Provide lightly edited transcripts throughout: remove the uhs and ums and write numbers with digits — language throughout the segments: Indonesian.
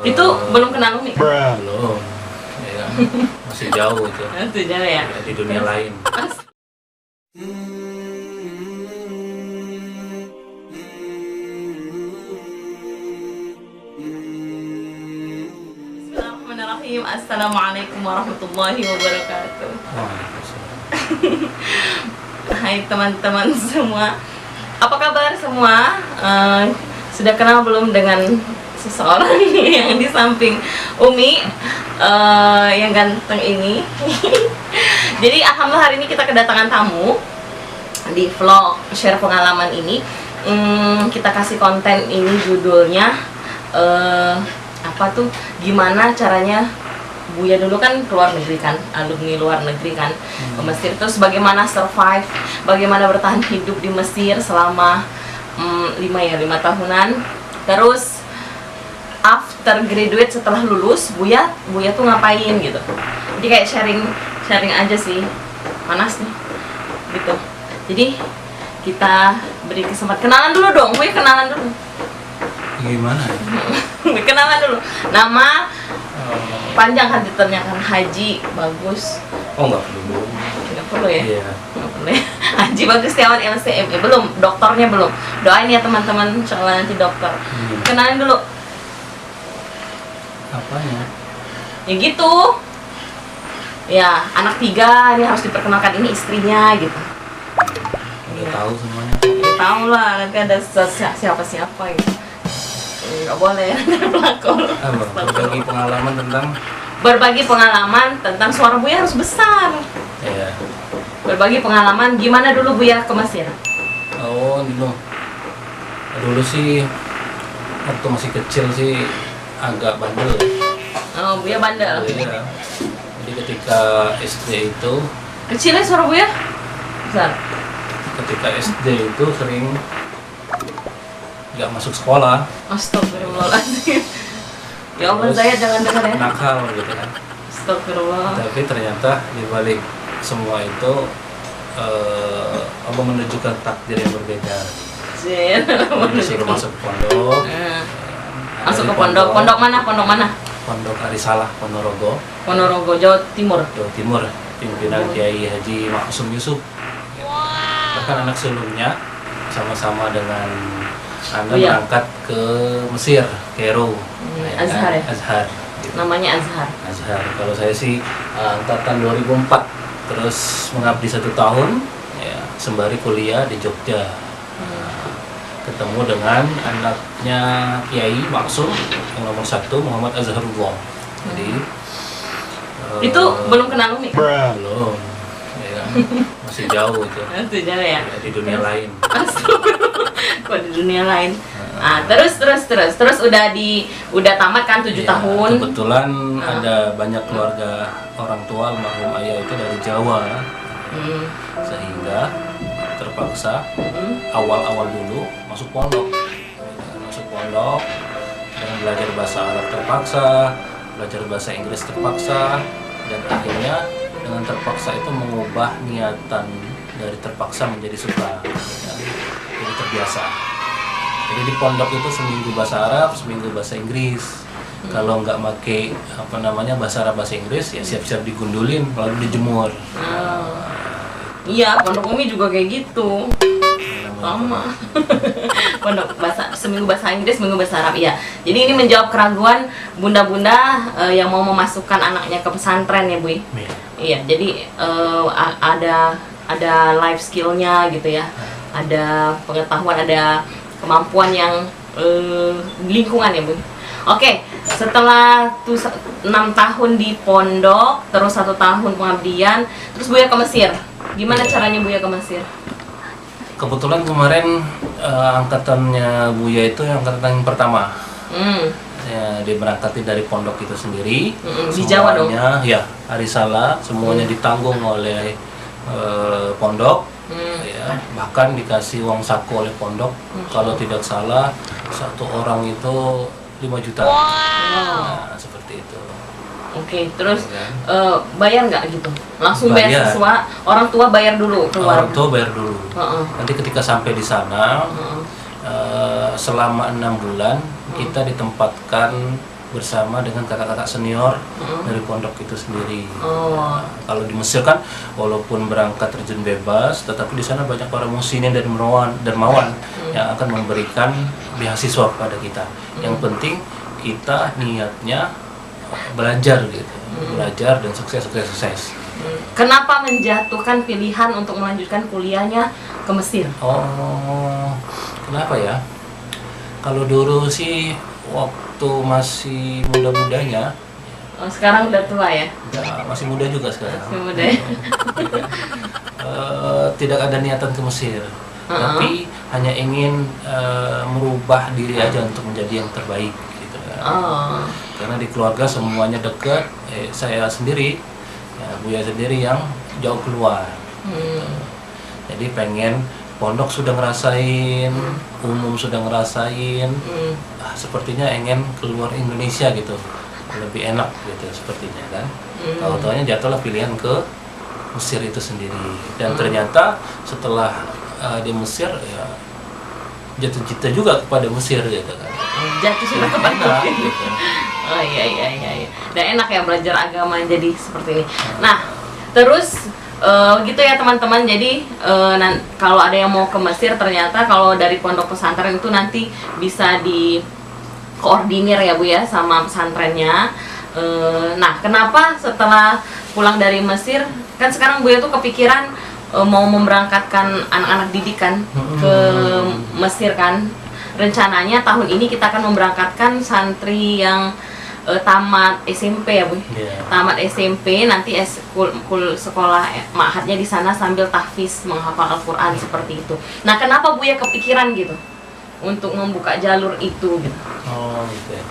Itu belum kenal Umi kan? Belum, ya, masih jauh itu. Itu jauh ya? Ya, di dunia lain. Bismillahirrahmanirrahim. Assalamualaikum warahmatullahi wabarakatuh. Hai teman-teman semua, apa kabar semua? Sudah kenal belum dengan seseorang yang di samping Umi yang ganteng ini? Jadi alhamdulillah hari ini kita kedatangan tamu di vlog share pengalaman ini. Kita kasih konten ini judulnya apa tuh, gimana caranya Buya dulu kan keluar negeri kan, alumni luar negeri kan, ke Mesir. Terus bagaimana survive, bagaimana bertahan hidup di Mesir selama 5 tahunan. Terus after graduate, setelah lulus, Buya tuh ngapain gitu. Jadi kayak sharing aja sih, panas nih gitu. Jadi kita beri kesempatan, kenalan dulu dong, Buya kenalan dulu. Gimana? Kenalan dulu. Nama panjang kan titelnya kan, Haji Bagus. Oh, nggak perlu. Nggak perlu ya? Iya. Nggak perlu ya? Haji Bagus Setiawan LCME. Belum, dokternya belum. Doain ya teman-teman, insyaallah nanti dokter. Kenalin dulu. Apanya? Ya gitu. Ya, anak 3, ini harus diperkenalkan, ini istrinya gitu. Udah tahu semuanya. Ya, tahu lah, nanti ada siapa-siapa gitu. Nggak boleh, pelakor. Berbagi pengalaman tentang suara Buya harus besar. ya. Berbagi pengalaman gimana dulu Buya ke Mesir. Oh, dulu sih waktu masih kecil sih agak bandel. Oh, Buya bandel. Iya. Jadi ketika SD itu, Kecilnya suara Buya besar. ketika SD itu sering nggak masuk sekolah. Astagfirullahaladzim. Ya Allah, Terus saya jangan dengar ya. nakal gitu kan. Astagfirullah. Tapi ternyata di balik semua itu Allah menunjukkan takdir yang berbeda. Jen. Disuruh masuk pondok. Masuk ke pondok. Pondok mana? Pondok mana? Pondok Arisalah Ponorogo, Ponorogo, Jawa Timur. Jawa Timur, pimpinan Kiai Haji Maksum Yusuf. Bahkan anak sulungnya sama-sama dengan Anda berangkat ke Mesir, Kairo. Azhar ya? Azhar. Gitu. Namanya Azhar. Azhar. Kalau saya sih angkatan 2004, terus mengabdi 1 tahun, ya, sembari kuliah di Jogja. Ketemu dengan anaknya Kiai Maksum yang nomor 1, Muhammad Azharullah. Jadi Itu belum kenal Umi kan? belum, ya, masih jauh itu. Itu jauh ya? Ya, di dunia lain. Kok di dunia lain? Terus udah tamat kan 7 Ya, tahun. kebetulan ada banyak keluarga orang tua almarhum ayah itu dari Jawa, sehingga terpaksa awal-awal dulu masuk pondok dengan belajar bahasa Arab terpaksa, belajar bahasa Inggris terpaksa, dan akhirnya dengan terpaksa itu mengubah niatan dari terpaksa menjadi suka, ya, jadi terbiasa. Jadi di pondok itu seminggu bahasa Arab, seminggu bahasa Inggris. Kalau nggak pakai bahasa Arab bahasa Inggris, ya siap-siap digundulin lalu dijemur. Iya, pondok Umi juga kayak gitu. Sama. Pondok seminggu bahasa Inggris, seminggu bahasa Arab. Iya. Jadi ini menjawab keraguan bunda-bunda yang mau memasukkan anaknya ke pesantren ya, Bu. Iya. Jadi ada life skillnya gitu ya. Ada pengetahuan, ada kemampuan yang lingkungan ya, Bu. Oke, setelah 6 tahun di pondok, terus 1 tahun pengabdian, terus Buya ke Mesir. Gimana caranya Buya ke Mesir? Kebetulan kemarin angkatannya Buya itu yang angkatan yang pertama. Ya, diberangkati dari pondok itu sendiri. Di Jawa dong? Ya, Arisalah, semuanya ditanggung oleh pondok. Ya, bahkan dikasih uang saku oleh pondok. Kalau tidak salah, 1 orang itu 5 juta. Nah, seperti itu. Oke, terus bayar nggak gitu? Langsung bayar siswa, orang tua bayar dulu keluar? Orang tua bayar dulu. Nanti ketika sampai di sana, selama 6 bulan kita ditempatkan bersama dengan kakak-kakak senior dari pondok itu sendiri. Oh. Kalau di Mesir kan walaupun berangkat terjun bebas, tetapi di sana banyak para musinin dan dermawan yang akan memberikan beasiswa kepada kita. Yang penting kita niatnya belajar gitu, belajar dan sukses. Kenapa menjatuhkan pilihan untuk melanjutkan kuliahnya ke Mesir? Oh, kenapa ya? Kalau dulu sih waktu masih muda-mudanya, Oh, sekarang udah tua ya? ya masih muda juga sekarang. Masih muda ya? Tidak ada niatan ke Mesir, tapi hanya ingin merubah diri aja untuk menjadi yang terbaik gitu kan. Oh. Karena di keluarga semuanya dekat, saya sendiri, ya, Buya sendiri yang jauh keluar. Jadi pengen pondok sudah ngerasain, umum sudah ngerasain, sepertinya ingin keluar Indonesia gitu, lebih enak gitu sepertinya kan. Kalau taunya jatuhlah pilihan ke Mesir itu sendiri, dan ternyata setelah di Mesir ya jatuh cinta juga kepada Mesir gitu kan. Jatuh cinta kepada Enak, Mesir. gitu. Oh iya. Dan enak ya belajar agama jadi seperti ini. Nah, terus gitu ya teman-teman. Jadi kalau ada yang mau ke Mesir, ternyata kalau dari pondok pesantren itu nanti bisa dikoordinir ya Bu ya sama pesantrennya. Nah, kenapa setelah pulang dari Mesir, kan sekarang Bu ya tuh kepikiran mau memberangkatkan anak-anak didik kan ke Mesir kan. Rencananya tahun ini kita akan memberangkatkan santri yang tamat SMP ya Bu. Yeah. Tamat SMP nanti sekolah ma'hadnya di sana sambil tahfiz menghafal Al-Qur'an seperti itu. Nah, kenapa Bu ya kepikiran gitu untuk membuka jalur itu gitu? Oh gitu ya.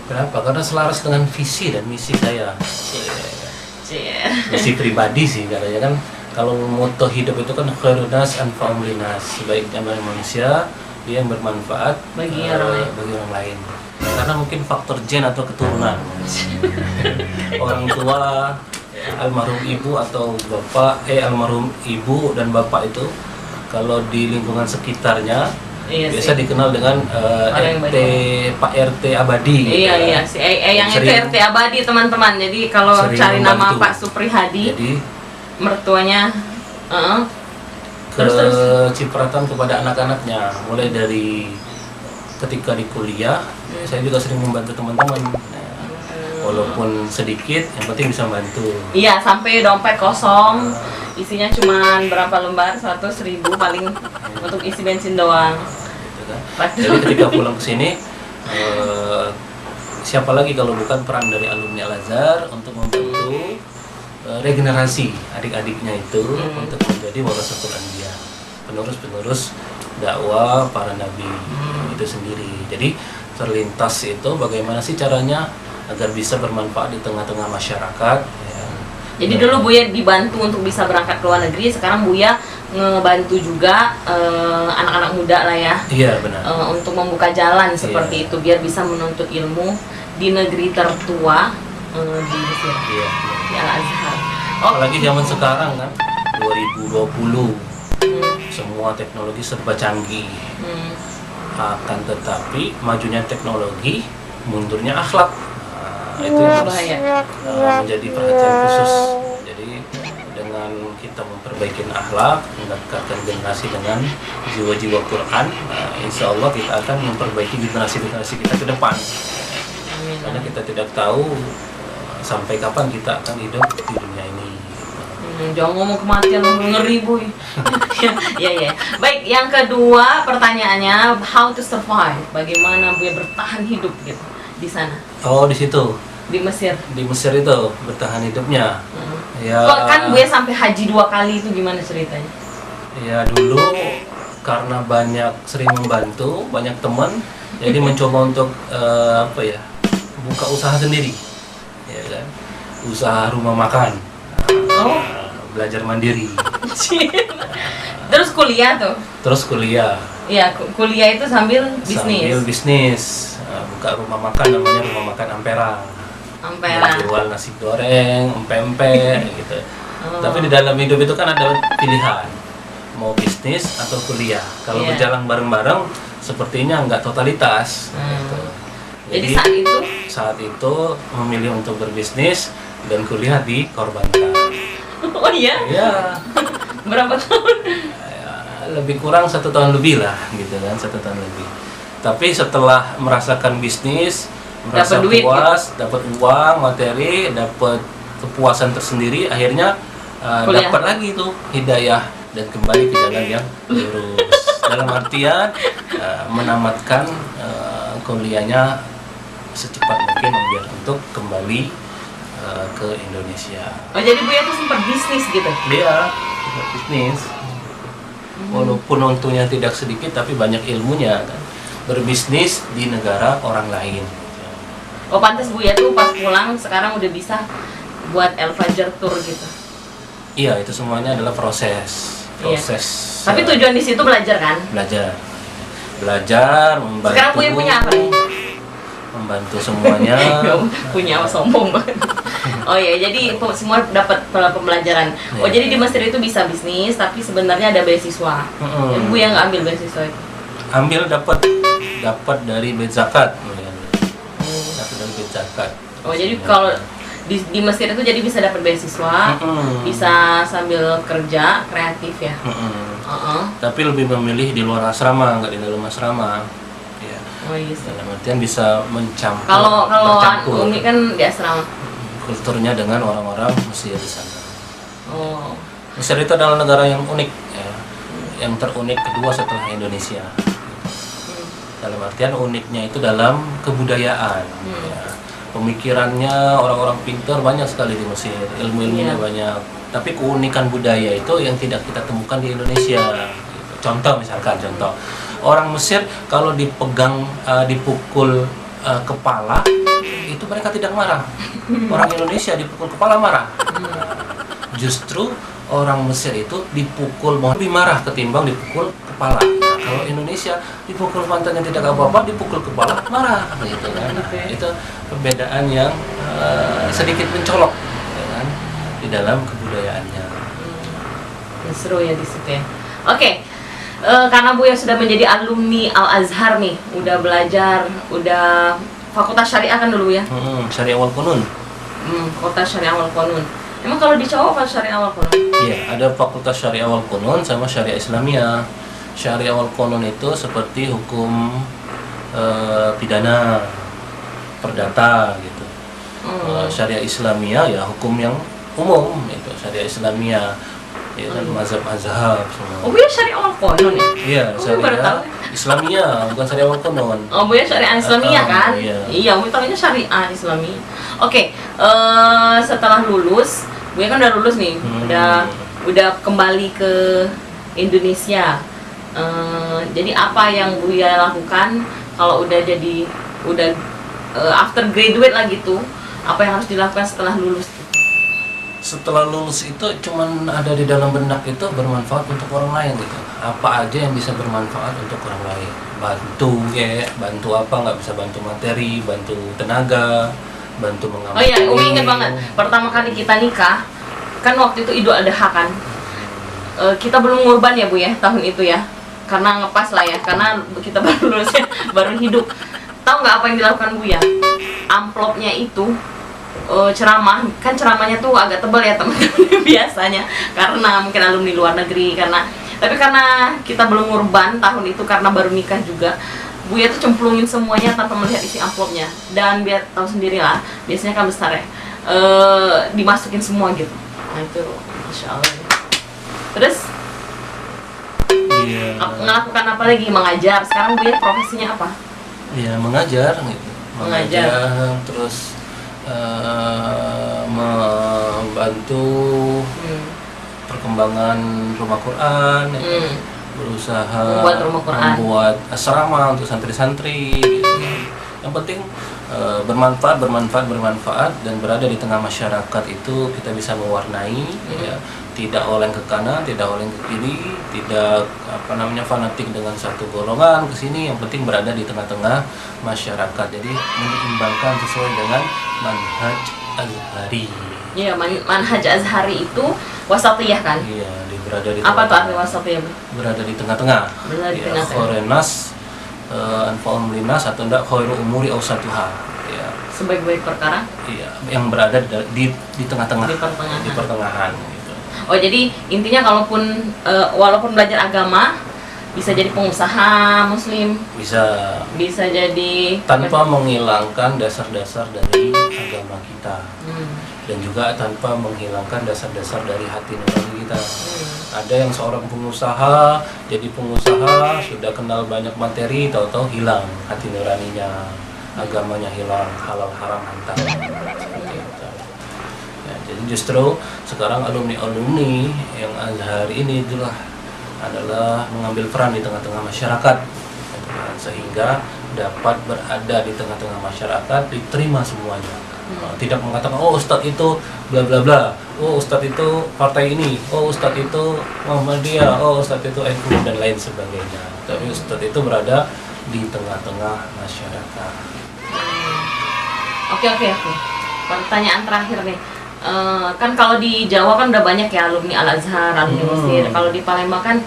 Kenapa? Karena selaras dengan visi dan misi saya. Misi pribadi sih katanya kan. Kalau moto hidup itu kan khairun nas anfa'um linnas, sebaiknya manusia dia yang bermanfaat Bagi orang lain. Karena mungkin faktor gen atau keturunan. Orang tua, almarhum ibu atau bapak, almarhum ibu dan bapak itu kalau di lingkungan sekitarnya biasa dikenal dengan RT, Pak RT abadi. Iya si yang itu RT abadi teman-teman. Jadi kalau cari nama Pak Suprihadi, jadi mertuanya kecipratan kepada anak-anaknya, mulai dari ketika di kuliah, saya juga sering membantu teman-teman. Walaupun sedikit, yang penting bisa membantu. Iya, sampai dompet kosong, isinya cuma berapa lembar, 100.000 paling untuk isi bensin doang. Gitu kan. Jadi ketika pulang ke sini, siapa lagi kalau bukan peran dari alumni Al-Azhar untuk membantu regenerasi adik-adiknya itu untuk menjadi warasatul anbiya, penerus-penerus dakwah para nabi itu sendiri. Jadi terlintas itu bagaimana sih caranya agar bisa bermanfaat di tengah-tengah masyarakat ya. Jadi dulu Buya dibantu untuk bisa berangkat ke luar negeri, sekarang Buya ngebantu juga anak-anak muda lah ya. Iya benar. Untuk membuka jalan seperti itu biar bisa menuntut ilmu di negeri tertua di Mesir. Iya. Di Al-Azhar. Apalagi zaman sekarang kan 2020 semua teknologi serba canggih. Akan tetapi majunya teknologi, mundurnya akhlak. Itu yang harus menjadi perhatian khusus. Jadi dengan kita memperbaiki akhlak, mendekatkan generasi dengan jiwa-jiwa Quran, insya Allah kita akan memperbaiki generasi-generasi kita ke depan. Karena kita tidak tahu sampai kapan kita akan hidup di dunia ini. Jangan ngomong kematian, ngeri Bu. Ya. Baik, yang kedua pertanyaannya, how to survive? Bagaimana Bu bertahan hidup gitu di sana? Oh, di situ. Di Mesir. Di Mesir itu bertahan hidupnya. Ya. Kok kan Bu sampai haji 2 kali itu gimana ceritanya? Ya dulu karena sering membantu, banyak teman, jadi mencoba untuk buka usaha sendiri. Ya kan? Usaha rumah makan. Belajar mandiri. Terus kuliah tuh? Terus kuliah. Iya, kuliah itu sambil bisnis. Sambil bisnis. Buka rumah makan, namanya rumah makan Ampera. Jual nasi goreng, empe-empe gitu. Tapi di dalam hidup itu kan ada pilihan. Mau bisnis atau kuliah. Kalau berjalan bareng-bareng sepertinya nggak totalitas gitu. Jadi saat itu memilih untuk berbisnis dan kuliah di Korbanka. oh iya? Ya, Berapa tahun? ya, lebih kurang 1 tahun lebih lah, gitu kan, 1 tahun lebih. Tapi setelah merasakan bisnis, merasa Dapat duit, puas, dapat uang, materi, dapat kepuasan tersendiri, akhirnya Kuliah. dapat lagi tuh hidayah dan kembali ke jalan yang lurus. Dalam artian menamatkan kuliahnya secepat mungkin biar untuk kembali ke Indonesia. Oh jadi Buya tuh sempat bisnis gitu? Dia buat bisnis, walaupun untungnya tidak sedikit tapi banyak ilmunya kan. Berbisnis di negara orang lain. Oh pantas Buya tuh pas pulang sekarang udah bisa buat El Fajar Tour gitu. Iya, itu semuanya adalah proses. Tapi tujuan di situ belajar kan? Belajar, membantu. Sekarang Buya punya apa nih? Membantu semuanya. Punya sombong banget. Oh ya, jadi semua dapat pembelajaran. Oh jadi di Mesir itu bisa bisnis, tapi sebenarnya ada beasiswa. Dan Buya nggak ambil beasiswa itu? Ambil dapat dari bait zakat. Dapat dari bait zakat. Oh jadi kalau di Mesir itu jadi bisa dapat beasiswa, bisa sambil kerja kreatif ya. Tapi lebih memilih di luar asrama, nggak di dalam asrama. Ya. Oh iya. Dalam artian bisa mencampur. Kalau Umi kan di asrama. Kulturnya dengan orang-orang Mesir di sana. Oh. Mesir itu adalah negara yang unik, ya. Yang terunik kedua setelah Indonesia. Dalam artian uniknya itu dalam kebudayaan. Ya. Pemikirannya orang-orang pintar banyak sekali di Mesir, ilmu-ilmunya banyak. Tapi keunikan budaya itu yang tidak kita temukan di Indonesia. Contoh orang Mesir kalau dipegang, dipukul kepala itu mereka tidak marah. Orang Indonesia dipukul kepala marah. Justru orang Mesir itu dipukul lebih marah ketimbang dipukul kepala. Kalau Indonesia dipukul pantatnya tidak apa-apa, dipukul kepala marah, gitu kan. Itu perbedaan yang sedikit mencolok, ya kan, di dalam kebudayaannya. Seru ya di situ ya. Oke. Karena Buya sudah menjadi alumni Al Azhar nih, udah belajar, udah Fakultas Syariah kan dulu ya? Syariah wal Qunun. Fakultas Syariah wal Qunun. Emang kalau di Cowok apa Syariah wal Qunun? Iya, ada Fakultas Syariah wal Qunun sama Syariah Islamiyah. Syariah wal Qunun itu seperti hukum pidana, perdata gitu. Syariah Islamiyah ya hukum yang umum itu Syariah Islamiyah. Ya kan mazhab mazhab semua. Oh Buya Syariah wal Qunun ya? Iya, Syariah Islamiyah, bukan Syariah wal Qunun. Oh Buya Syariah Islamiyah kan? Iya, Buya tahunya Syariah Islamiyah. Oke, setelah lulus, Buya kan udah lulus nih, udah kembali ke Indonesia. Jadi apa yang Buya lakukan kalau udah after graduate lah gitu, apa yang harus dilakukan setelah lulus? Setelah lulus itu cuman ada di dalam benak itu bermanfaat untuk orang lain gitu. Apa aja yang bisa bermanfaat untuk orang lain. Bantu apa, nggak bisa bantu materi, bantu tenaga, bantu mengamalkan. Oh iya, Umi ingat banget pertama kali kita nikah kan waktu itu Idul Adha kan. Kita belum ngurban ya Bu ya tahun itu ya, karena ngepas lah ya, karena kita baru lulus ya, baru hidup. Tahu nggak apa yang dilakukan Bu ya? Amplopnya itu ceramah, kan ceramahnya tuh agak tebal ya teman-teman biasanya, karena mungkin alumni luar negeri, tapi karena kita belum ngurban tahun itu karena baru nikah juga, Buya tuh cemplungin semuanya tanpa melihat isi amplopnya. Dan biar tahu sendiri lah, biasanya kan besar ya, dimasukin semua gitu. Nah itu Masya Allah. Terus melakukan apa lagi? Mengajar. Sekarang Buya profesinya apa? Iya, mengajar gitu. Mengajar terus membantu perkembangan rumah Quran, berusaha membuat asrama untuk santri-santri gitu. Yang penting bermanfaat dan berada di tengah masyarakat itu kita bisa mewarnai, ya. Tidak oleng ke kanan, tidak oleng ke kiri, tidak fanatik dengan satu golongan ke sini. Yang penting berada di tengah-tengah masyarakat. Jadi menyeimbangkan sesuai dengan manhaj azhari. Iya, manhaj azhari itu wasatiyah kan? Iya, berada di apa tuh arti wasatiyah? Berada di tengah-tengah. Berada di tengah-tengah. Khorenas anfa'um linnas atau enggak khairu umuri awsatuha, ya. Sebaik-baik perkara Iya, yang berada di tengah-tengah, di pertengahan. gitu. Oh, jadi intinya kalaupun walaupun belajar agama bisa jadi pengusaha muslim, bisa jadi tanpa menghilangkan dasar-dasar dari agama kita. Dan juga tanpa menghilangkan dasar-dasar dari hati nurani kita. Ada yang seorang pengusaha, jadi pengusaha, sudah kenal banyak materi, tahu-tahu hilang hati nuraninya, agamanya hilang, halal haram hantam. Seperti itu. Ya, jadi justru sekarang alumni-alumni yang hari ini adalah mengambil peran di tengah-tengah masyarakat, sehingga dapat berada di tengah-tengah masyarakat, diterima semuanya. Tidak mengatakan, oh Ustadz itu bla bla bla, oh Ustadz itu partai ini, oh Ustadz itu Muhammadiyah, oh Ustadz itu NU dan lain sebagainya. Tapi Ustadz itu berada di tengah-tengah masyarakat. Oke. Pertanyaan terakhir nih. Kan kalau di Jawa kan udah banyak ya alumni Al-Azhar, alumni Mesir. Kalau di Palembang kan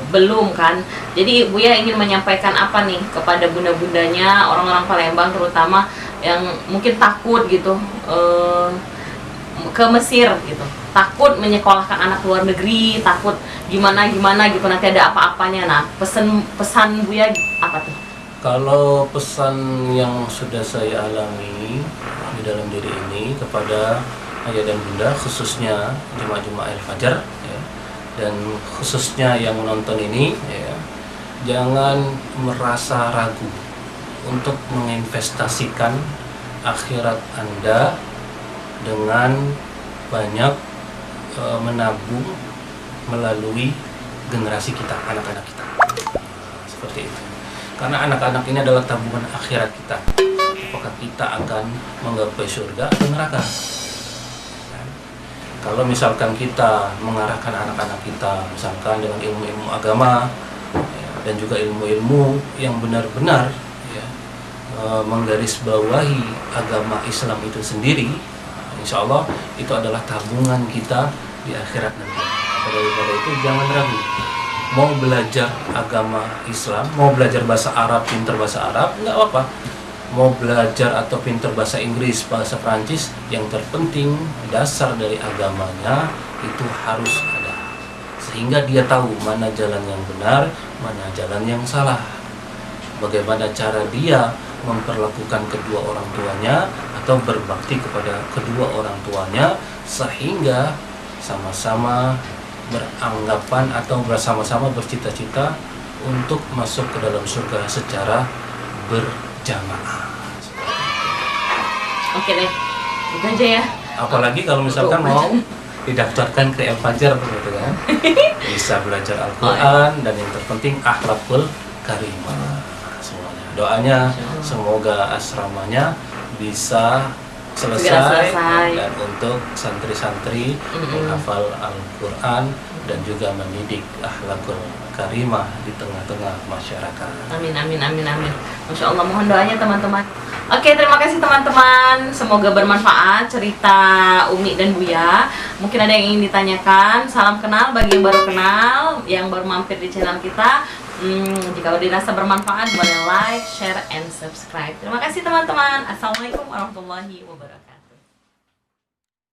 belum kan. Jadi Buya ingin menyampaikan apa nih kepada bunda-bundanya, orang-orang Palembang terutama yang mungkin takut gitu ke Mesir gitu, takut menyekolahkan anak luar negeri, takut gimana gitu, nanti ada apa-apanya. Nah, pesan Buya apa tuh? Kalau pesan yang sudah saya alami di dalam diri ini kepada ayah dan bunda, khususnya jemaah-jemaah Al-Fajar, ya, dan khususnya yang menonton ini, ya, jangan merasa ragu untuk menginvestasikan akhirat Anda dengan banyak menabung melalui generasi kita, anak-anak kita. Seperti itu. Karena anak-anak ini adalah tabungan akhirat kita. Apakah kita akan menggapai surga atau neraka? Kalau misalkan kita mengarahkan anak-anak kita, misalkan dengan ilmu-ilmu agama, ya, dan juga ilmu-ilmu yang benar-benar menggarisbawahi agama Islam itu sendiri, insya Allah itu adalah tabungan kita di akhirat nanti. Daripada itu jangan ragu, mau belajar agama Islam, mau belajar bahasa Arab, pinter bahasa Arab, nggak apa-apa. Mau belajar atau pinter bahasa Inggris, bahasa Prancis, yang terpenting dasar dari agamanya itu harus ada, sehingga dia tahu mana jalan yang benar, mana jalan yang salah, bagaimana cara dia memperlakukan kedua orang tuanya atau berbakti kepada kedua orang tuanya, sehingga sama-sama beranggapan atau bersama-sama bercita-cita untuk masuk ke dalam surga secara berjamaah. Oke deh, itu aja ya. Apalagi kalau misalkan mau didaftarkan ke Al-Fajar begitu kan, bisa belajar Al-Quran dan yang terpenting akhlakul karimah. Doanya semoga asramanya bisa selesai dan untuk santri-santri menghafal Al-Quran dan juga mendidik akhlakul karimah di tengah-tengah masyarakat. Amin. Masya Allah, mohon doanya teman-teman. Oke, terima kasih teman-teman. Semoga bermanfaat cerita Umi dan Buya. Mungkin ada yang ingin ditanyakan. Salam kenal bagi yang baru kenal, yang baru mampir di channel kita. Jika dirasa bermanfaat, boleh like, share, and subscribe. Terima kasih teman-teman. Assalamualaikum warahmatullahi wabarakatuh.